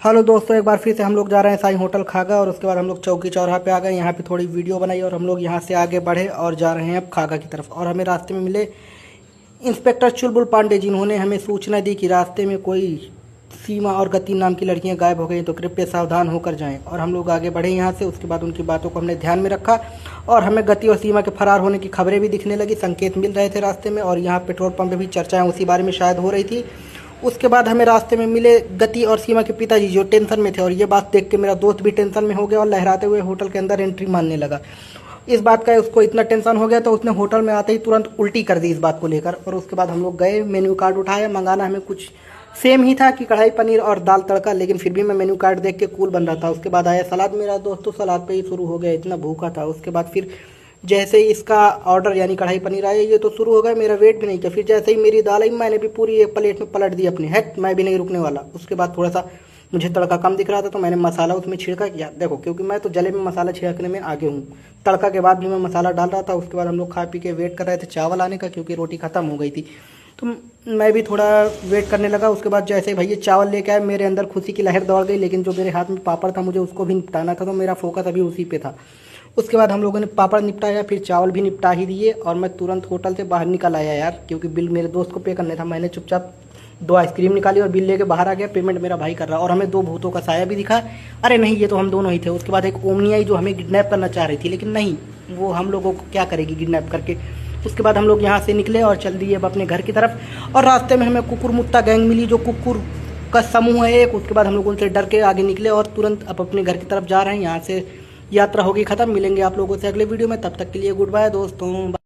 Hello दोस्तों, एक बार फिर से हम लोग जा रहे हैं साईं होटल खागा और उसके बाद हम लोग चौकी चौराहा पे आ गए। यहाँ पे थोड़ी वीडियो बनाई और हम लोग यहाँ से आगे बढ़े और जा रहे हैं अब खागा की तरफ। और हमें रास्ते में मिले इंस्पेक्टर चुलबुल पांडे, जिन्होंने हमें सूचना दी कि रास्ते में कोई सीमा और गति नाम की लड़कियां गायब हो गई, तो कृपया सावधान होकर जाएं। और हम लोग आगे बढ़े यहाँ से। उसके बाद उनकी बातों को हमने ध्यान में रखा और हमें गति और सीमा के फरार होने की खबरें भी दिखने लगी, संकेत मिल रहे थे रास्ते में। और यहाँ पेट्रोल पंप पे भी चर्चाएं उसी बारे में शायद हो रही थी। उसके बाद हमें रास्ते में मिले गति और सीमा के पिताजी, जो टेंशन में थे। और ये बात देख के मेरा दोस्त भी टेंशन में हो गया और लहराते हुए होटल के अंदर एंट्री मारने लगा। इस बात का उसको इतना टेंशन हो गया तो उसने होटल में आते ही तुरंत उल्टी कर दी इस बात को लेकर। और उसके बाद हम लोग गए, मेन्यू कार्ड उठाया। मंगाना हमें कुछ सेम ही था कि कढ़ाई पनीर और दाल तड़का, लेकिन फिर भी मैं मेन्यू कार्ड देख के कूल बन रहा था। उसके बाद आया सलाद। मेरा दोस्त तो सलाद पे ही शुरू हो गया, इतना भूखा था। उसके बाद फिर जैसे ही इसका ऑर्डर यानी कढ़ाई पनीर आया, ये तो शुरू हो गया, मेरा वेट भी नहीं किया। फिर जैसे ही मेरी दाल आई, मैंने भी पूरी एक प्लेट में पलट दी अपनी। है, मैं भी नहीं रुकने वाला। उसके बाद थोड़ा सा मुझे तड़का कम दिख रहा था तो मैंने मसाला उसमें छिड़का किया। देखो, क्योंकि मैं तो जले में मसाला छिड़कने में आगे हूँ। तड़का के बाद भी मैं मसाला डाल रहा था। उसके बाद हम लोग खा पी के वेट कर रहे थे चावल आने का, क्योंकि रोटी खत्म हो गई थी। तो मैं भी थोड़ा वेट करने लगा। उसके बाद जैसे भैया चावल लेके आए, मेरे अंदर खुशी की लहर दौड़ गई। लेकिन जो मेरे हाथ में पापड़ था, मुझे उसको भी निपटाना था, तो मेरा फोकस अभी उसी पे था। उसके बाद हम लोगों ने पापड़ निपटाया, फिर चावल भी निपटा ही दिए और मैं तुरंत होटल से बाहर निकल आया यार, क्योंकि बिल मेरे दोस्त को पे करने था। मैंने चुपचाप 2 आइसक्रीम निकाली और बिल लेके बाहर आ गया। पेमेंट मेरा भाई कर रहा। और हमें 2 भूतों का साया भी दिखा। अरे नहीं, ये तो हम दोनों ही थे। उसके बाद एक ओमनी आई जो हमें किडनैप करना चाह रही थी, लेकिन नहीं, वो हम लोगों को क्या करेगी किडनैप करके। उसके बाद हम लोग यहाँ से निकले और चल दिए अब अपने घर की तरफ। और रास्ते में हमें कुकुर मुत्ता गैंग मिली, जो कुकुर का समूह है एक। उसके बाद हम लोग उनसे डर के आगे निकले और तुरंत अब अपने घर की तरफ जा रहे हैं। यहाँ से यात्रा होगी खत्म। मिलेंगे आप लोगों से अगले वीडियो में, तब तक के लिए गुड बाय दोस्तों।